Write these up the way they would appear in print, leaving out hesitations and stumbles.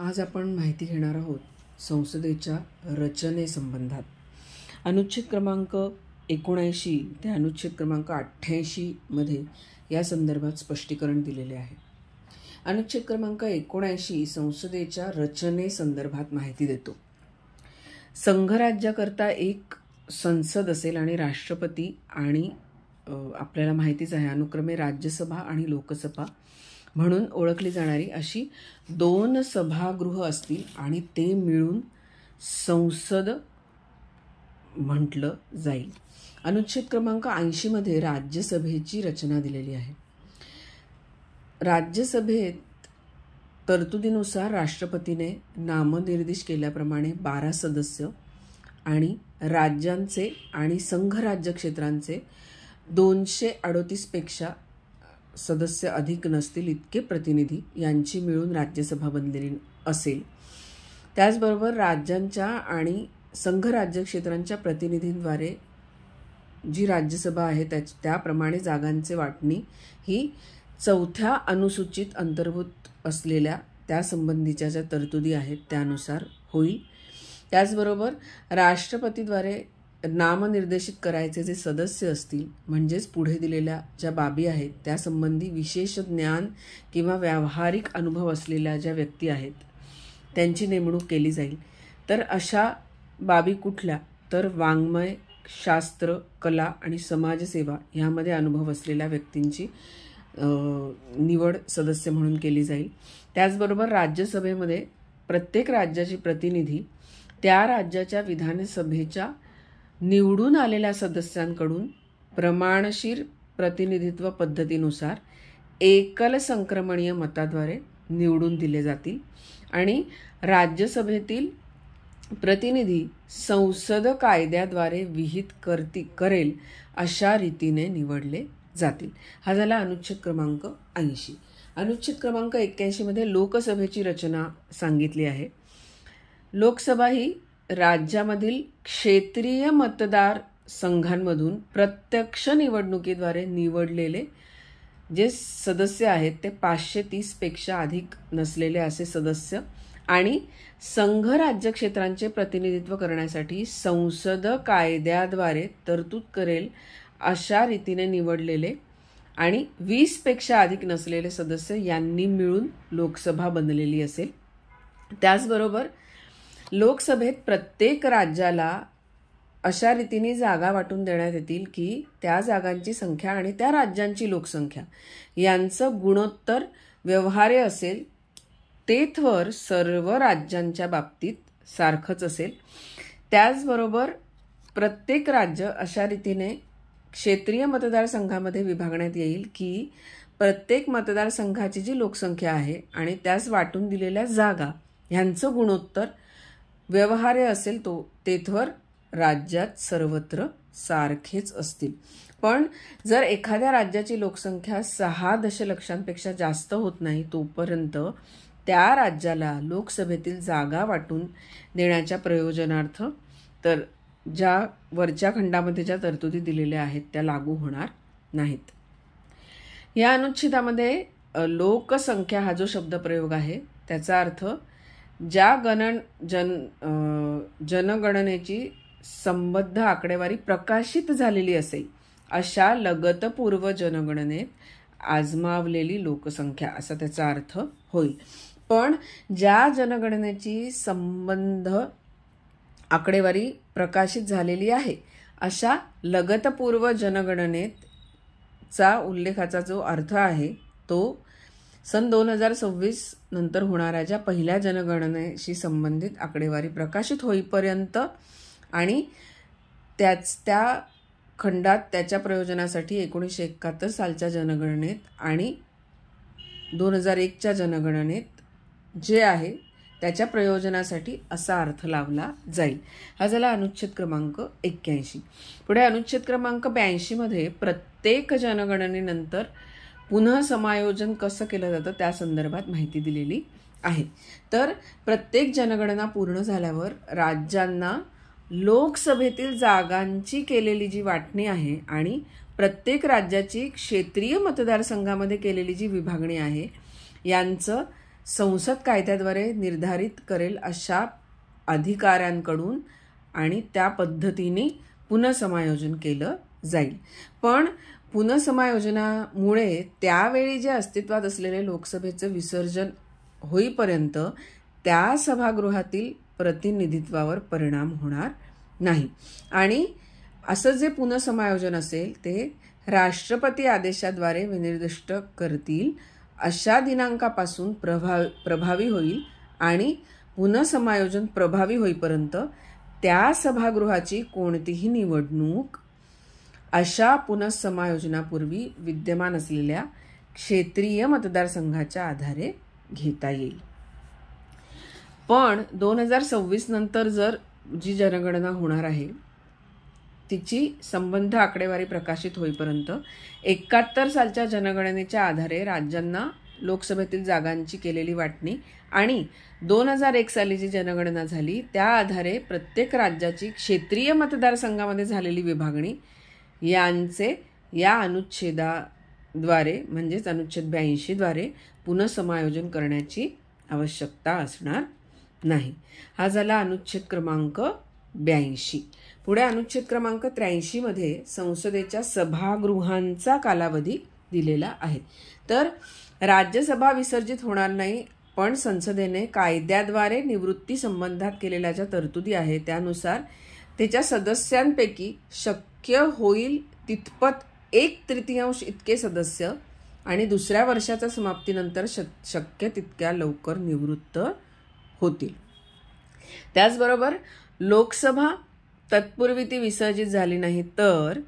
आज आपण माहिती घेणार आहोत संसदेच्या रचनेसंबंधात. अनुच्छेद क्रमांक 79 ते अनुच्छेद क्रमांक 88 मध्ये या संदर्भात स्पष्टीकरण दिलेले आहे. अनुच्छेद क्रमांक 79 संसदेच्या रचनेसंदर्भात माहिती देतो. संघराज्याकरता एक संसद असेल आणि राष्ट्रपती आणि आपल्याला माहितीच आहे अनुक्रमे राज्यसभा आणि लोकसभा म्हणून ओळखली जाणारी अशी 2 सभागृह असतील आणि ते मिळून संसद म्हटलं जाईल. अनुच्छेद क्रमांक 80 मध्ये राज्यसभेची रचना दिलेली आहे. राज्यसभेत तरतुदीनुसार राष्ट्रपतीने नामनिर्देश केल्याप्रमाणे 12 सदस्य आणि राज्यांचे आणि संघराज्य क्षेत्रांचे 238 पेक्षा सदस्य अधिक नसतील इतके प्रतिनिधी यांची मिळून राज्यसभा बनलेली असेल. त्याचबरोबर राज्यांच्या आणि संघराज्य क्षेत्रांच्या प्रतिनिधींद्वारे जी राज्यसभा आहे त्याप्रमाणे जागांचे वाटणी ही 4थ्या अनुसूचित अंतर्भूत असलेल्या त्यासंबंधीच्या ज्या तरतुदी आहेत त्यानुसार होईल. त्याचबरोबर राष्ट्रपतीद्वारे नामनिर्देशित करायचे जे सदस्य असतील म्हणजेच पुढे दिलेल्या ज्या बाबी आहेत त्यासंबंधी विशेष ज्ञान किंवा व्यावहारिक अनुभव असलेल्या ज्या व्यक्ती आहेत त्यांची नेमणूक केली जाईल. तर अशा बाबी कुठल्या तर वाङ्मय, शास्त्र, कला आणि समाजसेवा ह्यामध्ये अनुभव असलेल्या व्यक्तींची निवड सदस्य म्हणून केली जाईल. त्याचबरोबर राज्यसभेमध्ये प्रत्येक राज्याची प्रतिनिधी त्या राज्याच्या विधानसभेच्या निवडून आलेल्या सदस्यांकडून प्रमाणशीर प्रतिनिधित्व पद्धतीनुसार एकल संक्रमणीय मताद्वारे निवडून दिले जातील आणि राज्यसभेतील प्रतिनिधी संसद कायद्याद्वारे विहित करेल अशा रीतीने निवडले जातील. हा झाला अनुच्छेद क्रमांक 80. अनुच्छेद क्रमांक 81 मध्ये लोकसभेची रचना सांगितली आहे. लोकसभा ही राज्यामधील क्षेत्रीय मतदार संघांमधून प्रत्यक्ष निवडणुकीद्वारे निवडलेले जे सदस्य आहेत ते 530 पेक्षा अधिक नसलेले असे सदस्य आणि संघ राज्य क्षेत्रांचे प्रतिनिधित्व करण्यासाठी संसद कायद्याद्वारे तरतूद करेल अशा रीतीने निवडलेले आणि 20 पेक्षा अधिक नसलेले सदस्य यांनी मिळून लोकसभा बनलेली असेल. त्याचबरोबर लोकसभेत प्रत्येक राज्याला अशा रीतीने जागा वाटून देण्यात येतील की त्या जागांची संख्या आणि त्या राज्यांची लोकसंख्या यांचं गुणोत्तर व्यवहार्य असेल. तेथवर सर्व राज्यांच्या बाबतीत सारखंच असेल. त्याचबरोबर प्रत्येक राज्य अशा रीतीने क्षेत्रीय मतदारसंघामध्ये विभागण्यात येईल की प्रत्येक मतदारसंघाची जी लोकसंख्या आहे आणि त्यास वाटून दिलेल्या जागा ह्यांचं गुणोत्तर व्यवहार्य असेल तेथवर राज्यात सर्वत्र सारखेच असतील. पण जर एखाद्या राज्याची लोकसंख्या 6 दशलक्षांपेक्षा जास्त होत नाही तोपर्यंत त्या राज्याला लोकसभेतील जागा वाटून देण्याच्या प्रयोजनार्थ तर ज्या वरच्या खंडामध्ये ज्या तरतुदी दिलेल्या आहेत त्या लागू होणार नाहीत. या अनुच्छेदामध्ये लोकसंख्या हा जो शब्दप्रयोग आहे त्याचा अर्थ ज्या जनगणनेची संबद्ध आकडेवारी प्रकाशित झालेली असेल अशा लगतपूर्व जनगणनेत आजमावलेली लोकसंख्या असा त्याचा अर्थ होईल. पण ज्या जनगणनेची संबंध आकडेवारी प्रकाशित झालेली आहे अशा लगतपूर्व जनगणनेचा उल्लेखाचा जो अर्थ आहे तो सन 2026 नंतर होणाऱ्या ज्या पहिल्या जनगणनेशी संबंधित आकडेवारी प्रकाशित होईपर्यंत आणि त्या खंडात त्याच्या प्रयोजनासाठी 1971 सालच्या जनगणनेत आणि 2001च्या जनगणनेत जे आहे त्याच्या प्रयोजनासाठी असा अर्थ लावला जाईल. हा झाला अनुच्छेद क्रमांक 81. पुढे अनुच्छेद क्रमांक 82 मध्ये प्रत्येक जनगणनेनंतर पुन्हा समायोजन कसं केलं जातं त्या संदर्भात माहिती दिलेली आहे. तर प्रत्येक जनगणना पूर्ण झाल्यावर राज्यांना लोकसभेतील जागांची केलेली जी वाटणी आहे आणि प्रत्येक राज्याची क्षेत्रीय मतदारसंघामध्ये केलेली जी विभागणी आहे यांचं संसद कायद्याद्वारे निर्धारित करेल अशा अधिकाऱ्यांकडून आणि त्या पद्धतीने पुनःसमायोजन केलं जाईल. पण पुनःसमायोजनामुळे त्यावेळी जे अस्तित्वात असलेले लोकसभेचं विसर्जन होईपर्यंत त्या सभागृहातील प्रतिनिधित्वावर परिणाम होणार नाही. आणि असं जे पुनःसमायोजन असेल ते राष्ट्रपती आदेशाद्वारे विनिर्दिष्ट करतील अशा दिनांकापासून प्रभावी होईल आणि पुनःसमायोजन प्रभावी होईपर्यंत त्या सभागृहाची कोणतीही निवडणूक अशा पुनःसमायोजनापूर्वी विद्यमान असलेल्या क्षेत्रीय मतदारसंघाच्या आधारे घेता येईल. पण 2026 नंतर जर जी जनगणना होणार आहे तिची संबंध आकडेवारी प्रकाशित होईपर्यंत 71 सालच्या जनगणनेच्या आधारे राज्यांना लोकसभेतील जागांची केलेली वाटणी आणि 2001 साली जी जनगणना झाली त्या आधारे प्रत्येक राज्याची क्षेत्रीय मतदारसंघामध्ये झालेली विभागणी यांचे या अनुच्छेदाद्वारे म्हणजेच अनुच्छेद 82 द्वारे पुनःसमायोजन करण्याची आवश्यकता असणार नाही. हा झाला अनुच्छेद क्रमांक 82. पुढे अनुच्छेद क्रमांक 83 मध्ये संसदेच्या सभागृहांचा कालावधी दिलेला आहे. तर राज्यसभा विसर्जित होणार नाही, पण संसदेने कायद्याद्वारे निवृत्ती संबंधात केलेल्या ज्या तरतुदी आहेत त्यानुसार त्याच्या सदस्यांपैकी शक्य होईल तितपत 1/3 इतके सदस्य आणि दुसऱ्या वर्षाच्या समाप्तीनंतर शक्य तितक्या लवकर निवृत्त होतील. त्याचबरोबर लोकसभा तत्पूर्वी ती विसर्जित झाली नाही तर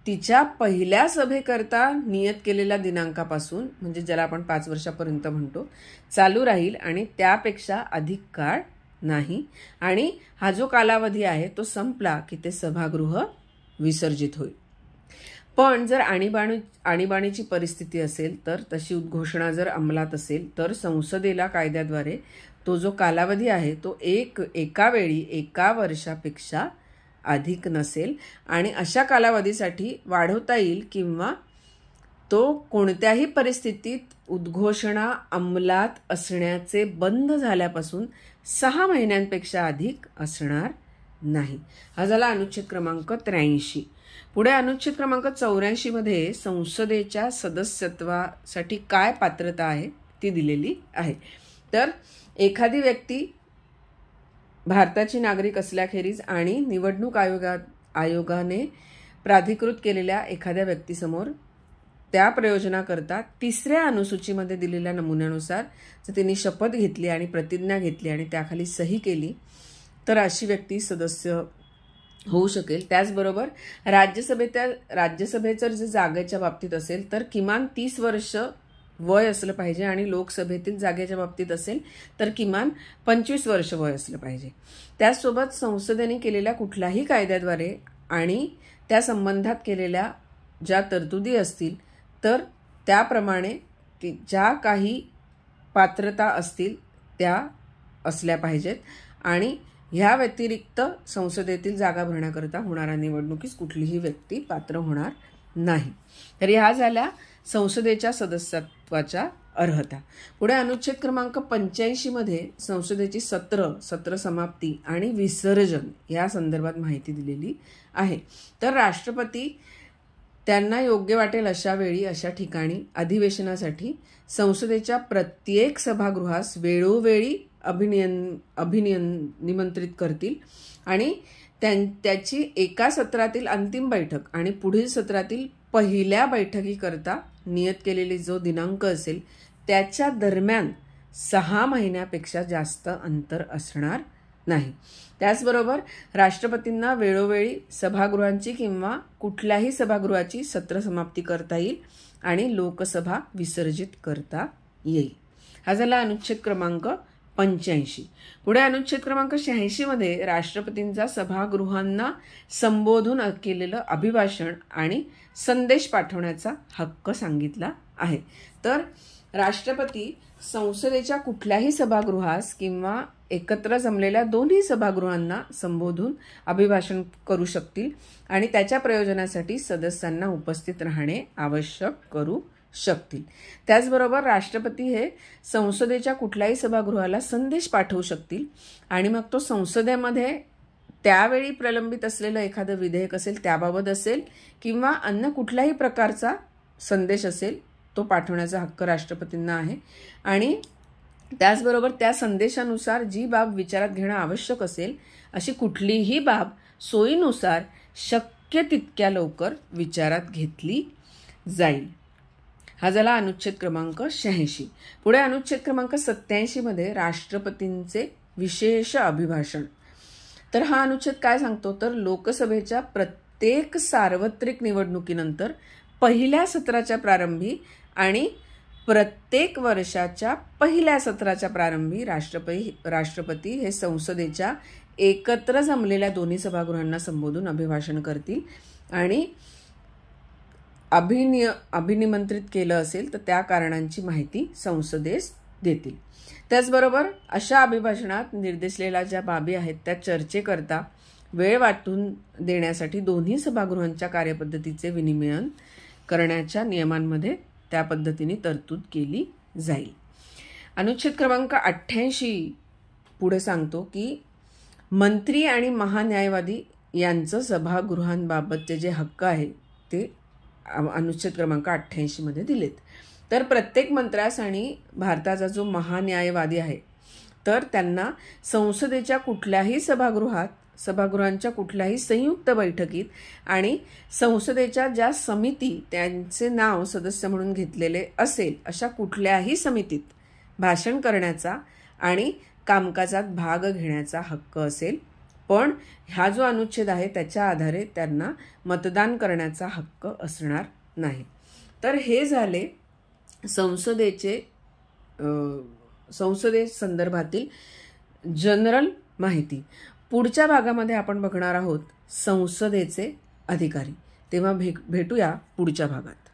तिच्या पहिल्या सभेकरता नियत केलेल्या दिनांकापासून म्हणजे ज्याला आपण 5 वर्षापर्यंत म्हणतो चालू राहील आणि त्यापेक्षा अधिक काळ नाही. आणि हा जो कालावधी आहे तो संपला की ते सभागृह विसर्जित होईल. पण जर आणीबाणीची परिस्थिती असेल तर तशी उद्घोषणा जर अंमलात असेल तर संसदेला कायद्याद्वारे तो जो कालावधी आहे तो एका वेळी 1 वर्षापेक्षा अधिक नसेल आणि अशा कालावधीसाठी वाढवता येईल किंवा तो कोणत्याही परिस्थितीत उद्घोषणा अंमलात असण्याचे बंद झाल्यापासून 6 महिन्यांपेक्षा अधिक असणार नाही. हा झाला अनुच्छेद क्रमांक 83. पुढे अनुच्छेद क्रमांक 84 मध्ये संसदेच्या सदस्यत्वासाठी काय पात्रता आहे ती दिलेली आहे. तर एखादी व्यक्ती भारताची नागरिक असल्याखेरीज आणि निवडणूक आयोगाने प्राधिकृत केलेल्या एखाद्या व्यक्तीसमोर त्या प्रयोजनाकरता 3ऱ्या अनुसूचीमध्ये दिलेल्या नमुन्यानुसार जर तिने शपथ घेतली आणि प्रतिज्ञा घेतली आणि त्याखाली सही केली तर अशी व्यक्ती सदस्य होऊ शकेल. त्याचबरोबर राज्यसभेचं जे जागेच्या बाबतीत असेल तर किमान 30 वर्ष वय असलं पाहिजे आणि लोकसभेतील जागेच्या बाबतीत असेल तर किमान 25 वर्ष वय असलं पाहिजे. त्याचसोबत संसदेने केलेल्या कुठल्याही कायद्याद्वारे आणि त्या संबंधात केलेल्या ज्या तरतुदी असतील तर त्याप्रमाणे ज्या काही पात्रता असतील त्या असल्या पाहिजेत आणि ह्या व्यतिरिक्त संसदेतील जागा भरण्याकरता होणाऱ्या निवडणुकीस कुठलीही व्यक्ती पात्र होणार नाही. तर ह्या झाल्या संसदेच्या सदस्यत्वाच्या अर्हता. पुढे अनुच्छेद क्रमांक 85 मध्ये संसदेची सत्र समाप्ती आणि विसर्जन या संदर्भात माहिती दिलेली आहे. तर राष्ट्रपती त्यांना योग्य वाटेल अशा वेळी अशा ठिकाणी अधिवेशनासाठी संसदेच्या प्रत्येक सभागृहास वेळोवेळी निमंत्रित करतील आणि त्याची एका सत्रातील अंतिम बैठक आणि पुढील सत्रातील पहिल्या बैठकीकरता नियत केलेली जो दिनांक असेल त्याच्या दरम्यान 6 महिन्यापेक्षा जास्त अंतर असणार नाही. त्याचबरोबर राष्ट्रपतींना वेळोवेळी सभागृहांची किंवा कुठल्याही सभागृहाची सत्र समाप्ती करता येईल आणि लोकसभा विसर्जित करता येईल. हा झाला अनुच्छेद क्रमांक 85. पुढे अनुच्छेद क्रमांक 86 मध्ये राष्ट्रपतींचा सभागृहांना संबोधून केलेलं अभिभाषण आणि संदेश पाठवण्याचा हक्क सांगितला आहे. तर राष्ट्रपती संसदेच्या कुठल्याही सभागृहास किंवा एकत्र जमलेल्या दोन्ही सभागृहांना संबोधून अभिभाषण करू शकतील आणि त्याच्या प्रयोजनासाठी सदस्यांना उपस्थित राहणे आवश्यक करू शकतील. त्याचबरोबर राष्ट्रपती हे संसदेच्या कुठल्याही सभागृहाला संदेश पाठवू शकतील आणि मग तो संसदेमध्ये त्यावेळी प्रलंबित असलेलं एखादं विधेयक असेल त्याबाबत असेल किंवा अन्य कुठल्याही प्रकारचा संदेश असेल तो पाठवण्याचा हक्क राष्ट्रपतींना आहे. आणि त्याचबरोबर त्या संदेशानुसार जी बाब विचारात घेणं आवश्यक असेल अशी कुठलीही बाब सोयीनुसार शक्य तितक्या लवकर विचारात घेतली जाईल. हा झाला अनुच्छेद क्रमांक 86. पुढे अनुच्छेद क्रमांक 87 मध्ये राष्ट्रपतींचे विशेष अभिभाषण. तर हा अनुच्छेद काय सांगतो तर लोकसभेच्या प्रत्येक सार्वत्रिक निवडणुकीनंतर पहिल्या सत्राच्या प्रारंभी आणि प्रत्येक वर्षाच्या पहिल्या सत्राच्या प्रारंभी राष्ट्रपती हे संसदेच्या एकत्र जमलेल्या दोन्ही सभागृहांना संबोधून अभिभाषण करतील आणि अभिनिमंत्रित केलं असेल तर त्या कारणांची माहिती संसदेस देतील. त्याचबरोबर अशा अभिभाषणात निर्देशलेल्या ज्या बाबी आहेत त्या चर्चेकरता वेळ वाटून देण्यासाठी दोन्ही सभागृहांच्या कार्यपद्धतीचे विनिमयन करण्याच्या नियमांमध्ये त्या पद्धतीने तरतूद केली जाईल. अनुच्छेद क्रमांक 88 पुढे सांगतो की मंत्री आणि महान्यायवादी यांचं सभागृहांबाबतचे जे हक्क आहे ते अनुच्छेद क्रमांक 88 मध्ये दिलेत. तर प्रत्येक मंत्र्यास आणि भारताचा जो महान्यायवादी आहे तर त्यांना संसदेच्या कुठल्याही सभागृहांच्या कुठल्याही संयुक्त बैठकीत आणि संसदेच्या ज्या समिती त्यांचे नाव सदस्य म्हणून घेतलेले असेल अशा कुठल्याही समितीत भाषण करण्याचा आणि कामकाजात भाग घेण्याचा हक्क असेल. पण हा जो अनुच्छेद आहे त्याच्या आधारे त्यांना मतदान करण्याचा हक्क असणार नाही. तर हे झाले संसदे संदर्भातील जनरल माहिती. पुढच्या भागामध्ये आपण बघणार आहोत संसदेचे अधिकारी. तेव्हा भेटूया पुढच्या भागात.